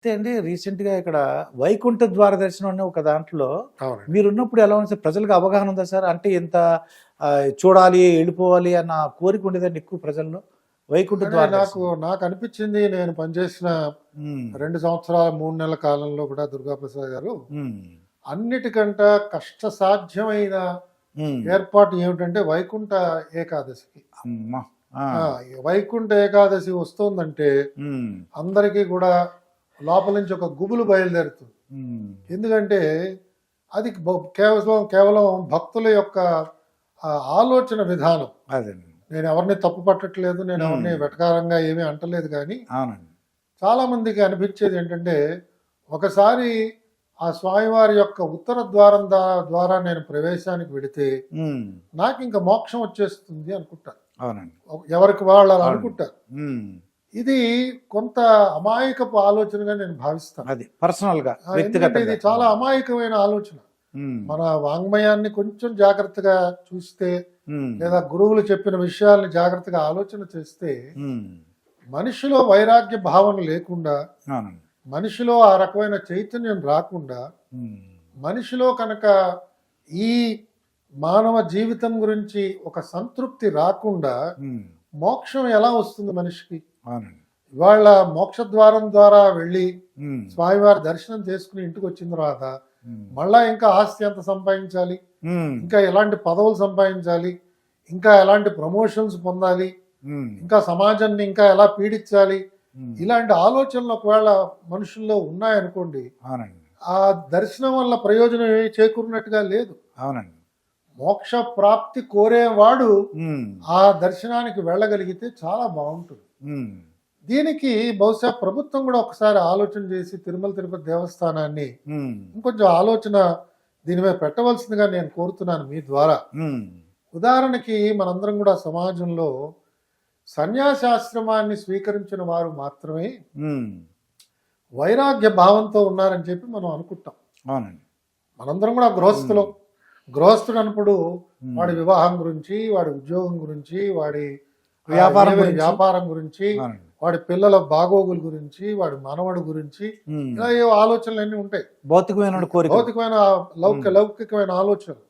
అయితే అండి రీసెంట్‌గా ఇక్కడ వైకుంఠ ద్వార దర్శనం అనే ఒక దాంట్లో అవునండి. మీరున్నప్పుడు ఎలా ఉంది సార్? ప్రజలకు అవగాహన ఉందా సార్? అంటే ఇంత చూడాలి, ఎళ్ళిపోవాలి అన్న కోరిక ఉండేదండి ఎక్కువ ప్రజల్లో? వైకుంఠ కానీ ద్వార నాకు దర్శనం. నాకనిపించింది నేను పనిచేసిన హ్మ్. 2 సంవత్సరాల 3 నెలల కాలంలో కూడా దుర్గాప్రసాద్ గారు హ్మ్. అన్నిటికంట కష్టసాధ్యమైన హ్మ్. ఏర్పాటు ఏమిటంటే వైకుంఠ ఏకాదశికి. అమ్మ! ఆ! ఆ! వైకుంఠ ఏకాదశి వస్తోందంటే హ్మ్. అందరికీ కూడా లోపల నుంచి ఒక గుబులు బయలుదేరుతుంది. హ్మ్. ఎందుకంటే అది కేవలం భక్తుల యొక్క ఆలోచన విధానం. అదేనండి. నేను ఎవరిని తప్పు పట్టట్లేదు. నేను ఎవరిని హ్మ్. వెటకారంగా ఏమీ అంటలేదు గానీ, అవునండి. చాలామందికి అనిపించేది ఏంటంటే, ఒకసారి ఆ స్వామివారి యొక్క ఉత్తర ద్వారం ద్వారా నేను ప్రవేశానికి వెడితే, హ్మ్. నాకింక మోక్షం వచ్చేస్తుంది అనుకుంటారు. అవునండి. ఎవరికి వాళ్ళు అలా అవునండి. అనుకుంటారు. హ్మ్. ఇది కొంత అమాయకపు ఆలోచనగా నేను భావిస్తాను. అది పర్సనల్‌గా, ఎందుకంటే ఇది వ్యక్తిగతంగా. చాలా అమాయకమైన ఆలోచన. హ్మ్. మన వాంగ్మయాన్ని కొంచెం జాగ్రత్తగా చూస్తే, హ్మ్. లేదా గురువులు చెప్పిన విషయాల్ని జాగ్రత్తగా ఆలోచన చేస్తే, హ్మ్. మనిషిలో వైరాగ్య భావన లేకుండా, అవునండి. మనిషిలో ఆ రకమైన చైతన్యం రాకుండా, హ్మ్. మనిషిలో కనుక ఈ మానవ జీవితం గురించి ఒక సంతృప్తి రాకుండా హ్మ్. మోక్షం ఎలా వస్తుంది మనిషికి? అవునండి. ఇవాళ మోక్షద్వారం ద్వారా వెళ్ళి హ్మ్. స్వామివారి దర్శనం చేసుకుని ఇంటికి వచ్చిన తర్వాత హ్మ్. మళ్ళా ఇంకా ఆస్తి ఎంత సంపాదించాలి, హ్మ్. ఇంకా ఎలాంటి పదవులు సంపాదించాలి, ఇంకా ఎలాంటి ప్రమోషన్స్ పొందాలి, హ్మ్. ఇంకా సమాజాన్ని ఇంకా ఎలా పీడించాలి, హ్మ్. ఇలాంటి ఆలోచనలు ఒకవేళ మనుషుల్లో ఉన్నాయనుకోండి, అవునండి. ఆ దర్శనం వల్ల ప్రయోజనం ఏమీ చేకూరినట్టుగా లేదు. అవునండి. మోక్ష ప్రాప్తి కోరేవాడు హ్మ్. ఆ దర్శనానికి వెళ్ళగలిగితే చాలా బాగుంటుంది. హ్మ్. దీనికి బహుశా ప్రభుత్వం కూడా ఒకసారి ఆలోచన చేసి తిరుమల తిరుపతి దేవస్థానాన్ని హ్మ్. ఇంకొంచెం ఆలోచన దీని మీద పెట్టవలసిందిగా నేను కోరుతున్నాను మీ ద్వారా. హ్మ్. ఉదాహరణకి మనందరం కూడా సమాజంలో సన్యాసాశ్రమాన్ని స్వీకరించిన వారు మాత్రమే హ్మ్. వైరాగ్య భావంతో ఉన్నారని చెప్పి మనం అనుకుంటాం. అవునండి. మనందరం కూడా గృహస్థులం. హ్మ్. గృహస్థుడు అన్నప్పుడు వాడి హ్మ్. వివాహం గురించి, వాడి ఉద్యోగం గురించి, వాడి వ్యాపారం గురించి. వ్యాపారం గురించి, అవునండి. వాడి పిల్లల బాగోగుల గురించి, వాడి మనవడు గురించి, హ్మ్. ఇలా ఏవో ఆలోచనలన్నీ ఉంటాయి. భౌతికమైన కోరికలు. భౌతికమైన హ్మ్. లౌకికమైన ఆలోచనలు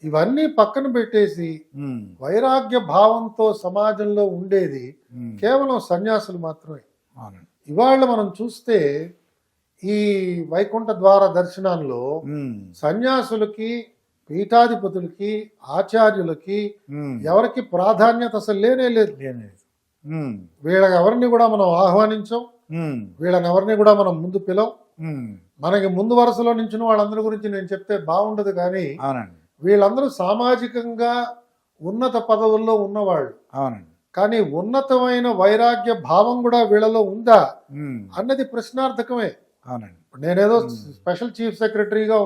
ఇవన్నీ పక్కన పెట్టేసి హ్మ్. వైరాగ్య భావంతో సమాజంలో ఉండేది హ్మ్. కేవలం సన్యాసులు మాత్రమే. అవునండి. ఇవాళ మనం చూస్తే ఈ వైకుంఠ ద్వార దర్శనాల్లో హ్మ్. సన్యాసులకి, పీఠాధిపతులకి, ఆచార్యులకి హ్మ్. ఎవరికి ప్రాధాన్యత అసలు లేనే లేదు. లేనిది. హ్మ్. వీళ్ళని ఎవరిని కూడా మనం ఆహ్వానించం. హ్మ్. వీళ్ళని ఎవరిని కూడా మనం ముందు పిలవం. హ్మ్. మనకి ముందు వరుసలో నించిన వాళ్ళందరి గురించి నేను చెప్తే బాగుండదు కానీ, అవునండి. వీళ్ళందరూ సామాజికంగా ఉన్నత పదవుల్లో ఉన్నవాళ్ళు. అవునండి. కానీ ఉన్నతమైన వైరాగ్య భావం కూడా వీళ్ళలో ఉందా హ్మ్. అన్నది ప్రశ్నార్థకమే. అవునండి. నేనేదో హ్మ్. స్పెషల్ చీఫ్ సెక్రటరీగా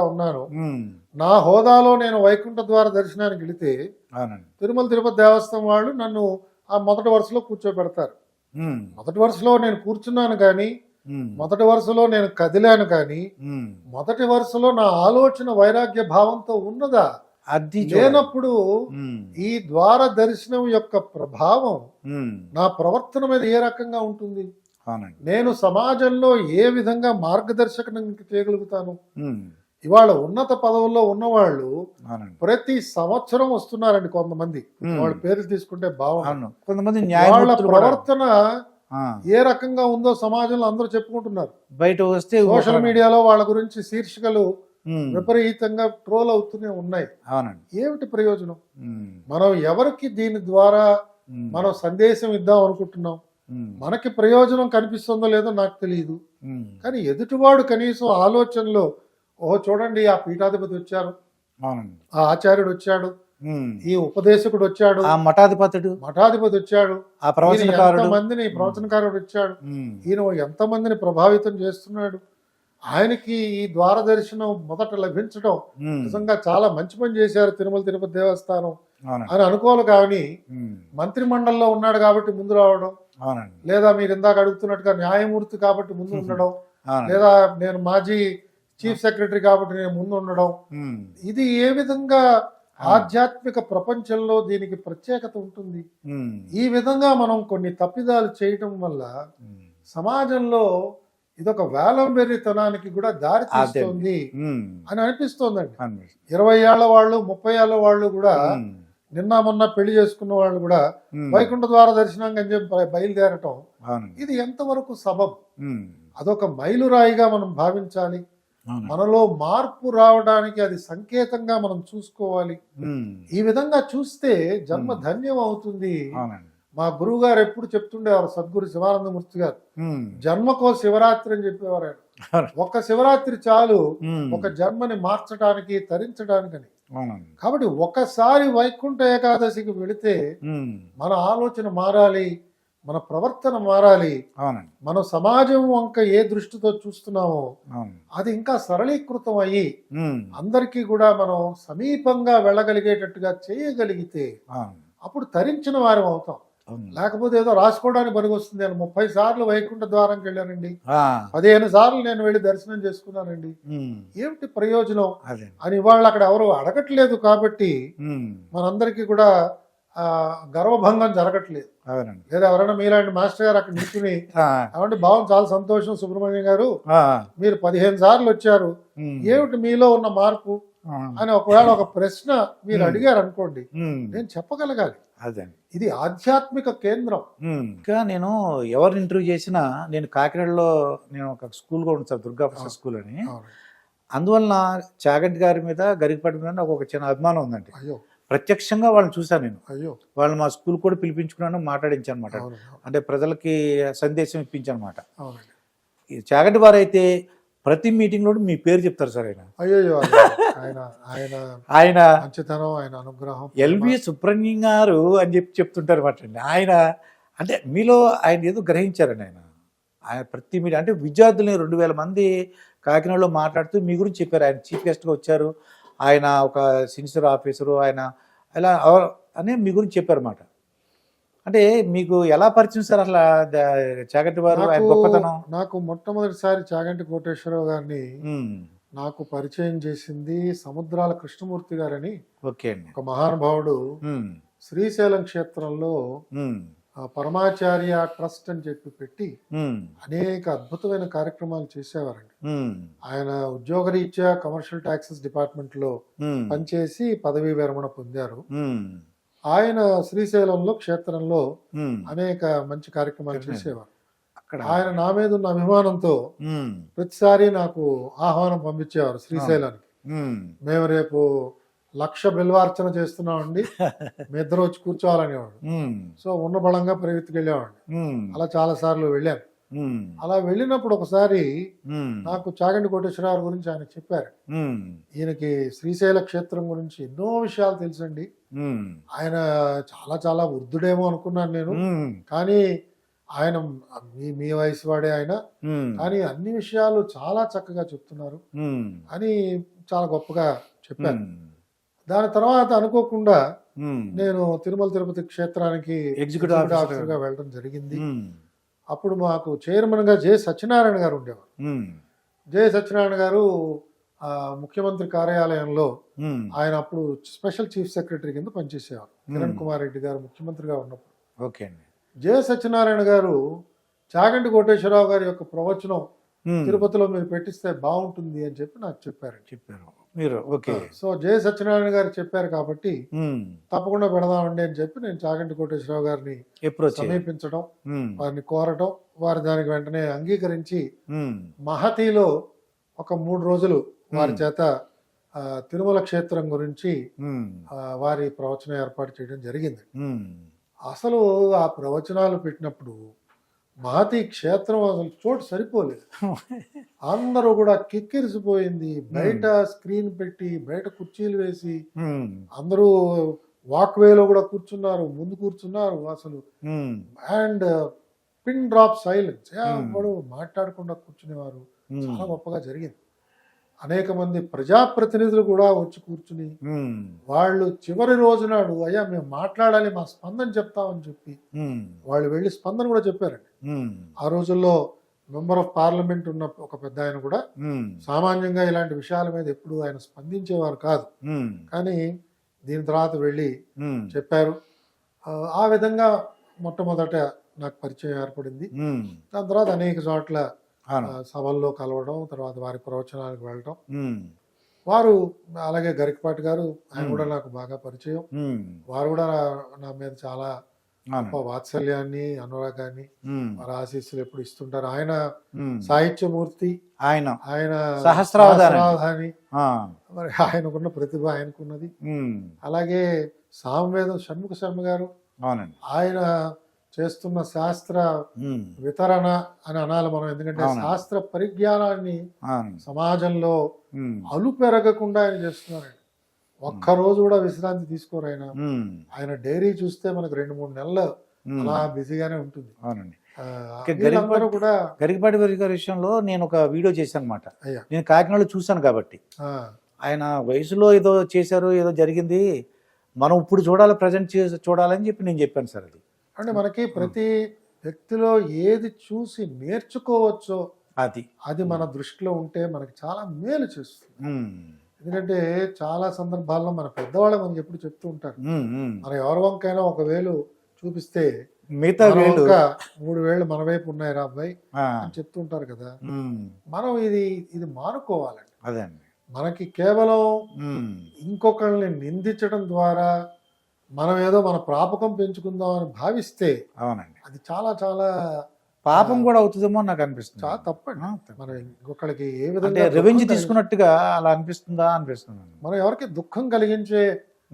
ఉన్నాను. హ్మ్. నా హోదాలో నేను వైకుంఠ ద్వార దర్శనానికి వెళితే అవునండి. తిరుమల తిరుపతి దేవస్థానం వాళ్ళు నన్ను ఆ మొదటి వరుసలో కూర్చోబెడతారు. హ్మ్. మొదటి వరుసలో నేను కూర్చున్నాను కానీ, హ్మ్. మొదటి వరుసలో నేను కదిలాను కానీ, హ్మ్. మొదటి వరుసలో నా ఆలోచన వైరాగ్య భావంతో ఉన్నదా? అది చూడాలి. లేనప్పుడు హ్మ్. ఈ ద్వార దర్శనం యొక్క ప్రభావం హ్మ్. నా ప్రవర్తన మీద ఏ రకంగా ఉంటుంది? అవునండి. నేను సమాజంలో ఏ విధంగా మార్గదర్శకం చేయగలుగుతాను? హ్మ్. ఇవాళ ఉన్నత పదవుల్లో ఉన్నవాళ్ళు అవునండి. ప్రతి సంవత్సరం వస్తున్నారండి కొంతమంది. వాళ్ళ పేర్లు తీసుకుంటే బాగుండదు. అవును. కొంతమంది వాళ్ళ న్యాయమూర్తులు కూడా. ప్రవర్తన ఆ! ఏ రకంగా ఉందో సమాజంలో అందరూ చెప్పుకుంటున్నారు. బయట వస్తే సోషల్ మీడియాలో వాళ్ళ గురించి శీర్షికలు హ్మ్. విపరీతంగా ట్రోల్ అవుతూనే ఉన్నాయి. అవునండి. ఏమిటి ప్రయోజనం? హ్మ్. మనం ఎవరికి దీని ద్వారా హ్మ్. మనం సందేశం ఇద్దాం అనుకుంటున్నాం? హ్మ్. మనకి ప్రయోజనం కనిపిస్తుందో లేదో నాకు తెలియదు. హ్మ్. కానీ ఎదుటివాడు కనీసం ఆలోచనలో ఓహో చూడండి ఆ పీఠాధిపతి వచ్చారు, అవునండి. ఆ ఆచార్యుడు వచ్చాడు, హ్మ్. ఈ ఉపదేశకుడు వచ్చాడు, ఆ మఠాధిపతుడు, మఠాధిపతి వచ్చాడు, ఆ ప్రవచనకారుడు. ఎంతమందిని ప్రవచనకారుడు వచ్చాడు, హ్మ్. ఈయన ఎంతమందిని ప్రభావితం చేస్తున్నాడు, ఆయనకి ఈ ద్వార దర్శనం మొదట లభించడం హ్మ్. నిజంగా చాలా మంచి పని చేశారు తిరుమల తిరుపతి దేవస్థానం అవునండి. అని అనుకోవాలి. కానీ హ్మ్. మంత్రి మండలిలో ఉన్నాడు కాబట్టి ముందు రావడం, అవునండి. లేదా మీరు ఇందాక అడుగుతున్నట్టుగా న్యాయమూర్తి కాబట్టి ముందు ఉండడం, అవునండి. లేదా నేను మాజీ చీఫ్ సెక్రటరీ కాబట్టి నేను ముందు ఉండడం, హ్మ్. ఇది ఏ విధంగా ఆధ్యాత్మిక ప్రపంచంలో దీనికి ప్రత్యేకత ఉంటుంది? హ్మ్. ఈ విధంగా మనం కొన్ని తప్పిదాలు చేయటం వల్ల హ్మ్. సమాజంలో ఇదొక వేలంబెర్రితనానికి కూడా దారి తీస్తుంది అని అనిపిస్తోందండి. 20 ఏళ్ల వాళ్ళు 30 ఏళ్ల వాళ్ళు కూడా నిన్న మొన్న పెళ్లి చేసుకున్న వాళ్ళు కూడా వైకుంఠ ద్వార దర్శనం అని చెప్పి బయలుదేరటం ఇది ఎంతవరకు సబబ్? అదొక మైలురాయిగా మనం భావించాలి. మనలో మార్పు రావడానికి అది సంకేతంగా మనం చూసుకోవాలి. ఈ విధంగా చూస్తే జన్మ ధన్యం అవుతుంది. మా గురువు గారు ఎప్పుడు చెప్తుండేవారు, సద్గురు శివానందమూర్తి గారు, జన్మకో శివరాత్రి అని చెప్పేవారు. ఒక్క శివరాత్రి చాలు ఒక జన్మని మార్చడానికి, తరించడానికని. కాబట్టి ఒకసారి వైకుంఠ ఏకాదశికి వెళితే మన ఆలోచన మారాలి, మన ప్రవర్తన మారాలి. మనం సమాజం వంక ఏ దృష్టితో చూస్తున్నామో అది ఇంకా సరళీకృతం అయ్యి అందరికీ కూడా మనం సమీపంగా వెళ్ళగలిగేటట్టుగా చేయగలిగితే అప్పుడు తరించిన వారం అవుతాం. లేకపోతే ఏదో రాసుకోవడానికి పనికొస్తుంది. నేను 30 సార్లు వైకుంఠ ద్వారంకి వెళ్ళానండి, 15 సార్లు నేను వెళ్ళి దర్శనం చేసుకున్నానండి, ఏమిటి ప్రయోజనం అని ఇవాళ అక్కడ ఎవరు అడగట్లేదు. కాబట్టి మనందరికీ కూడా గర్వభంగం జరగట్లేదు. లేదా ఎవరైనా మీలాంటి మాస్టర్ గారు అక్కడ నిల్చుని ఏమంటే బాగుంది, చాలా సంతోషం సుబ్రహ్మణ్యం గారు, మీరు 15 సార్లు వచ్చారు, ఏమిటి మీలో ఉన్న మార్పు అని ఒకవేళ ఒక ప్రశ్న మీరు అడిగారు అనుకోండి, నేను చెప్పగలగాలి. ఇది ఆధ్యాత్మిక కేంద్రం. ఇంకా నేను ఎవరిని ఇంటర్వ్యూ చేసినా, నేను కాకినాడలో నేను ఒక స్కూల్ కూడా ఉంది సార్, దుర్గాప్రసాద్ స్కూల్ అని. అందువలన చాగంటి గారి మీద, గరికపాటి మీద నాకు ఒక చిన్న అభిమానం ఉందండి. ప్రత్యక్షంగా వాళ్ళని చూశాను నేను. వాళ్ళు మా స్కూల్ కూడా పిలిపించుకున్నాను, మాట్లాడించాను అనమాట. అంటే ప్రజలకి సందేశం ఇప్పించాను అనమాట. చాగంటి వారు అయితే ప్రతి మీటింగ్ లో మీ పేరు చెప్తారు సార్. ఆయన అనుగ్రహం ఎల్వి సుబ్రహ్మణ్యం గారు అని చెప్తుంటారు అనమాట. ఆయన అంటే మీలో ఆయన ఏదో గ్రహించారండి. ఆయన ప్రతి మీటింగ్ అంటే విద్యార్థులని 2000 మంది కాకినాడలో మాట్లాడుతూ మీ గురించి చెప్పారు. ఆయన చీఫ్ గెస్ట్గా వచ్చారు, ఆయన ఒక సిన్సియర్ ఆఫీసరు, ఆయన ఇలా అని మీ గురించి చెప్పారన్నమాట. అంటే మీకు ఎలా పరిచయం సార్ అసలు చాగంటి వారు, ఆయన గొప్పతనం? నాకు మొట్టమొదటిసారి చాగంటి కోటేశ్వరరావు గారిని నాకు పరిచయం చేసింది సముద్రాల కృష్ణమూర్తి గారని ఒక మహానుభావుడు శ్రీశైలం క్షేత్రంలో పరమాచార్య ట్రస్ట్ అని చెప్పి పెట్టి అనేక అద్భుతమైన కార్యక్రమాలు చేసేవారండి. ఆయన ఉద్యోగరీత్యా కమర్షియల్ ట్యాక్సెస్ డిపార్ట్మెంట్ లో పనిచేసి పదవీ విరమణ పొందారు. ఆయన శ్రీశైలంలో క్షేత్రంలో అనేక మంచి కార్యక్రమాలు చేసేవారు. ఆయన నా మీద ఉన్న అభిమానంతో ప్రతిసారి నాకు ఆహ్వానం పంపించేవారు శ్రీశైలానికి. మేము రేపు 1,00,000 బిల్వార్చన చేస్తున్నామండి, మీ ఇద్దరు వచ్చి కూర్చోవాలనేవాడు. సో ఉన్న బలంగా పరిగెత్తుకెళ్ళేవాడిని. అలా చాలా సార్లు వెళ్ళాను. అలా వెళ్ళినప్పుడు ఒకసారి నాకు చాగంటి కోటేశ్వరరావు గురించి ఆయన చెప్పారు. ఈయనకి శ్రీశైల క్షేత్రం గురించి ఎన్నో విషయాలు తెలుసండి. ఆయన చాలా చాలా వృద్ధుడేమో అనుకున్నాను నేను, కానీ ఆయన మీ వయసు వాడే ఆయన, కానీ అన్ని విషయాలు చాలా చక్కగా చెప్తున్నారు అని చాలా గొప్పగా చెప్పారు. దాని తర్వాత అనుకోకుండా నేను తిరుమల తిరుపతి క్షేత్రానికి ఎగ్జిక్యూటివ్ ఆఫీసర్గా వెళ్ళడం జరిగింది. అప్పుడు మాకు చైర్మన్ గా జె సత్యనారాయణ గారు ఉండేవారు. జె సత్యనారాయణ గారు ముఖ్యమంత్రి కార్యాలయంలో ఆయన అప్పుడు స్పెషల్ చీఫ్ సెక్రటరీ కింద పనిచేసేవారు. కిరణ్ కుమార్ రెడ్డి గారు ముఖ్యమంత్రిగా ఉన్నప్పుడు జె సత్యనారాయణ గారు చాగంటి కోటేశ్వరరావు గారి యొక్క ప్రవచనం తిరుపతిలో మీరు పెట్టిస్తే బాగుంటుంది అని చెప్పి నాకు చెప్పారు మీరు. సో జె సత్యనారాయణ గారు చెప్పారు కాబట్టి తప్పకుండా పెడదామండి అని చెప్పి నేను చాగంటి కోటేశ్వరరావు గారిని సమీపించడం, వారిని కోరటం, వారి దానికి వెంటనే అంగీకరించి మహతిలో ఒక 3 రోజులు వారి చేత తిరుమల క్షేత్రం గురించి వారి ప్రవచనం ఏర్పాటు చేయడం జరిగింది. అసలు ఆ ప్రవచనాలు పెట్టినప్పుడు మహతి క్షేత్రం అసలు చోటు సరిపోలేదు. అందరూ కూడా కిక్కిరిసిపోయింది. బయట స్క్రీన్ పెట్టి, బయట కుర్చీలు వేసి అందరూ వాక్ వేలో కూడా కూర్చున్నారు, ముందు కూర్చున్నారు అసలు. అండ్ పిన్ డ్రాప్ సైలెన్స్, ఎవరు మాట్లాడకుండా కూర్చునేవారు. చాలా గొప్పగా జరిగింది. అనేక మంది ప్రజాప్రతినిధులు కూడా వచ్చి కూర్చుని వాళ్ళు చివరి రోజు నాడు అయ్యా మేము మాట్లాడాలి, మా స్పందన చెప్తామని చెప్పి వాళ్ళు వెళ్ళి స్పందన కూడా చెప్పారండి. ఆ రోజుల్లో మెంబర్ ఆఫ్ పార్లమెంట్ ఉన్న ఒక పెద్ద ఆయన కూడా సామాన్యంగా ఇలాంటి విషయాల మీద ఎప్పుడు ఆయన స్పందించేవారు కాదు, కానీ దీని తర్వాత వెళ్ళి చెప్పారు. ఆ విధంగా మొట్టమొదట నాకు పరిచయం ఏర్పడింది. ఉమ్, దాని తర్వాత అనేక చోట్ల అవును. సభల్లో కలవడం, తర్వాత వారి ప్రవచనాలకు వెళ్ళటం. ఉమ్, వారు అలాగే గరికపాటి గారు, ఆయన కూడా నాకు బాగా పరిచయం. ఉమ్, వారు కూడా నా మీద చాలా అవును. గొప్ప వాత్సల్యాన్ని, అనురాగాన్ని, ఉమ్, వారి ఆశీస్సులు ఎప్పుడు ఇస్తుంటారు. ఆయన ఉమ్, సాహిత్యమూర్తి, ఆయన ఆయన సహస్రావధాని. సహస్రావధాని. ఆ, మరి ఆయనకున్న ప్రతిభ ఆయనకున్నది. ఉమ్, అలాగే సామవేదం షణ్ముఖ శర్మ గారు, అవునండి. ఆయన చేస్తున్న శాస్త్ర ఉమ్, వితరణ అని అనాలి మనం. ఎందుకంటే అవునండి. శాస్త్ర పరిజ్ఞానాన్ని అవును. సమాజంలో ఉమ్, అలు పెరగకుండా ఆయన చేస్తున్నారండి. ఒక్కరోజు కూడా విశ్రాంతి తీసుకోరు ఆయన. ఉమ్, ఆయన డైరీ చూస్తే మనకు 2-3 నెలలు ఉమ్, అలా బిజీగానే ఉంటుంది. అవునండి. ఆ, ఇక వీళ్ళందరూ కూడా గరికపాటి గారి విషయంలో నేను ఒక వీడియో చేశాను అనమాట. అయ్యా నేను కాకినాడలో చూశాను కాబట్టి. ఆ, ఆయన వయసులో ఏదో చేశారు, ఏదో జరిగింది, మనం ఇప్పుడు చూడాలి, ప్రజెంట్ చూడాలని చెప్పి నేను చెప్పాను సార్. అది అంటే మనకి ప్రతి వ్యక్తిలో ఏది చూసి నేర్చుకోవచ్చో అది అది మన దృష్టిలో ఉంటే మనకి చాలా మేలు చేస్తుంది. ఉమ్, ఎందుకంటే చాలా సందర్భాల్లో మన పెద్దవాళ్ళు మనకి ఎప్పుడు చెప్తూ ఉంటారు, ఉమ్, ఉమ్. మన ఎవరి వంకైనా 1 వేలు చూపిస్తే మిగతా మన వేలు వంక 3 వేళ్ళు మన వైపు ఉన్నాయి రా అబ్బాయి ఆ, అని చెప్తుంటారు కదా. ఉమ్, మనం ఇది మానుకోవాలండి. అదే అండి. మనకి కేవలం ఉమ్, ఇంకొకళ్ళని నిందించడం ద్వారా మనం ఏదో మన ప్రాపకం పెంచుకుందాం అని భావిస్తే అవునండి. అది చాలా చాలా పాపం కూడా అవుతుందేమో అని నాకు అనిపిస్తుంది. చాలా తప్పండి. ఆ, మనం ఇంకొకళ్ళకి ఏ అంటే విధంగా రెవెంజ్ దుఃఖం తీసుకున్నట్టుగా అలా అనిపిస్తుందా అనిపిస్తుంది. మనం ఎవరికి దుఃఖం కలిగించే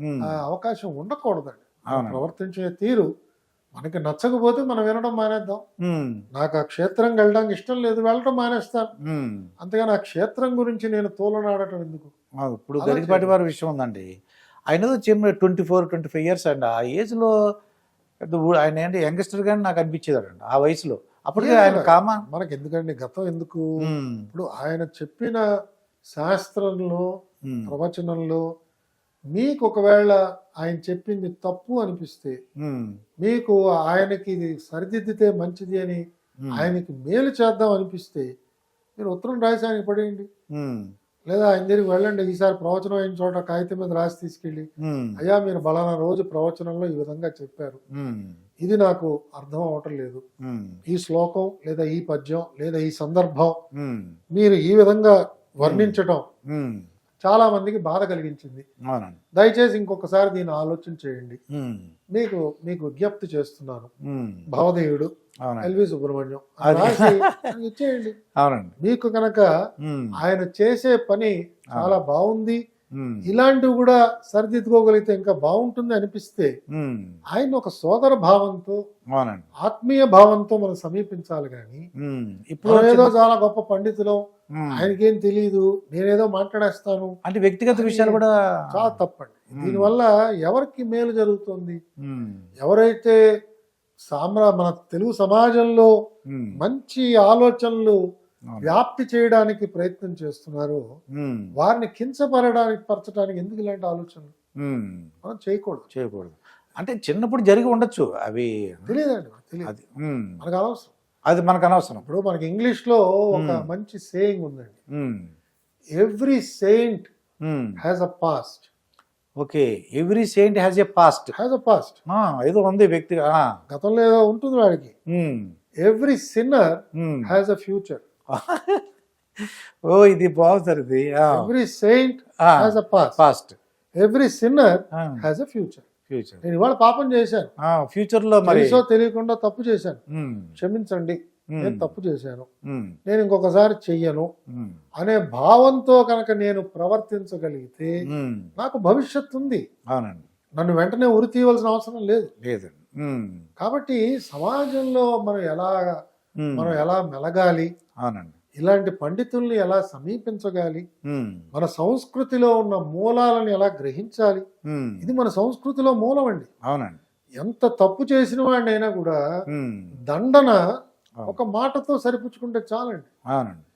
ఉమ్, అవకాశం ఉండకూడదండి. మనం అవునండి. ప్రవర్తించే తీరు మనకి నచ్చకపోతే మనం వినడం మానేద్దాం. ఉమ్, నాకు ఆ క్షేత్రం వెళ్ళడానికి ఇష్టం లేదు, వెళ్ళడం మానేస్తాను. ఉమ్. అంతేగాని ఆ క్షేత్రం గురించి నేను తోలనాడటం ఎందుకు? ఇప్పుడు అలా గరికపాటి వారి విషయం ఉందండి. ఆయన 24-25 ఇయర్స్ అండి. ఆ ఏజ్లో ఆయన ఏంటి యంగ్స్టర్ గాని నాకు అనిపించేదాడండి ఆ వయసులో. అప్పటికే ఆయన కామా. మనకి ఎందుకండి గతం ఎందుకు? ఉమ్, ఇప్పుడు ఆయన చెప్పిన శాస్త్రంలో, ఉమ్, ప్రవచనంలో మీకు ఒకవేళ ఆయన చెప్పింది తప్పు అనిపిస్తే, ఉమ్, మీకు ఆయనకి ఇది సరిదిద్దితే మంచిది అని ఉమ్, ఆయనకి మేలు చేద్దాం అనిపిస్తే మీరు ఉత్తరం రాసి ఆయనకి పడేయండి. ఉమ్, లేదా ఆయన దగ్గరికి వెళ్ళండి. ఈసారి ప్రవచనం అయిన చోట కాగితం మీద రాసి తీసుకెళ్ళి, ఉమ్, అయ్యా మీరు బలానా రోజు ప్రవచనంలో ఈ విధంగా చెప్పారు, ఉమ్, ఇది ఇది నాకు అర్థం అవటం లేదు, ఉమ్, ఈ శ్లోకం లేదా ఈ పద్యం లేదా ఈ సందర్భం ఉమ్, మీరు ఈ విధంగా వర్ణించటం ఉమ్, చాలా మందికి బాధ కలిగించింది. అవునండి. దయచేసి ఇంకొకసారి దీన్ని ఆలోచన చేయండి. ఉమ్, మీకు విజ్ఞప్తి చేస్తున్నాను. ఉమ్, భవదేవుడు అవునండి. ఎల్వి సుబ్రహ్మణ్యం అది. రాసి ఆయనకి ఇచ్చేయండి. అవునండి. మీకు కనుక ఉమ్, ఆయన చేసే పని చాలా బాగుంది, ఉమ్, ఇలాంటివి కూడా సరిదిద్దుకోగలిగితే ఇంకా బాగుంటుంది అనిపిస్తే ఉమ్, ఆయన ఒక సోదర భావంతో, అవునండి. ఆత్మీయ భావంతో మనం సమీపించాలి. కానీ ఉమ్, ఇప్పుడు మనం ఏదో చాలా గొప్ప పండితులం, ఉమ్, ఆయనకేం తెలియదు, నేనేదో మాట్లాడేస్తాను, అంటే వ్యక్తిగత విషయాలు కూడా చాలా తప్పండి. దీనివల్ల ఎవరికి మేలు జరుగుతుంది? ఉమ్, ఎవరైతే మన తెలుగు సమాజంలో ఉమ్, మంచి ఆలోచనలు అవును. వ్యాప్తి చేయడానికి ప్రయత్నం చేస్తున్నారో ఉమ్, వారిని పరచడానికి ఎందుకు ఇలాంటి ఆలోచనలు ఉమ్, మనం చేయకూడదు. చేయకూడదు. అంటే చిన్నప్పుడు జరిగి ఉండొచ్చు అవి. తెలియదండి, తెలియదు, అది ఉమ్, మనకు అనవసరం. అది మనకు అనవసరం. ఇప్పుడు మనకి ఇంగ్లీష్ లో ఒక మంచి సేయింగ్ ఉందండి, um, every saint um, has a past. Okay, every saint has a past. Has a past. ఏదో ఉంది వ్యక్తి. గతంలో ఏదో ఉంటుంది వాడికి. Um, every sinner um. Has a future. Oh, ఇది బాగుంది సార్. ఇది every saint has a past. Past. Every sinner has a future. Future. నేను ఇవాళ పాపం చేశాను, ఫ్యూచర్ లో మరి తెలుసో తెలియకుండా తప్పు చేశాను, ఉమ్, క్షమించండి, నేను తప్పు చేశాను, ఉమ్, నేను ఇంకొకసారి చెయ్యను ఉమ్, అనే భావంతో కనుక నేను ప్రవర్తించగలిగితే ఉమ్, నాకు భవిష్యత్తు ఉంది. అవునండి. నన్ను వెంటనే ఉరి తీయవలసిన అవసరం లేదు. లేదండి. ఉమ్, కాబట్టి సమాజంలో మనం ఉమ్, ఎలా మెలగాలి, అవునండి. ఇలాంటి పండితుల్ని ఎలా సమీపించగాలి, ఉమ్, మన సంస్కృతిలో ఉన్న మూలాలను ఎలా గ్రహించాలి, ఉమ్, ఇది మన సంస్కృతిలో మూలం అండి. అవునండి. ఎంత తప్పు చేసిన వాడినైనా కూడా ఉమ్, దండన అవును. ఒక మాటతో సరిపుచ్చుకుంటే చాలండి. అవునండి.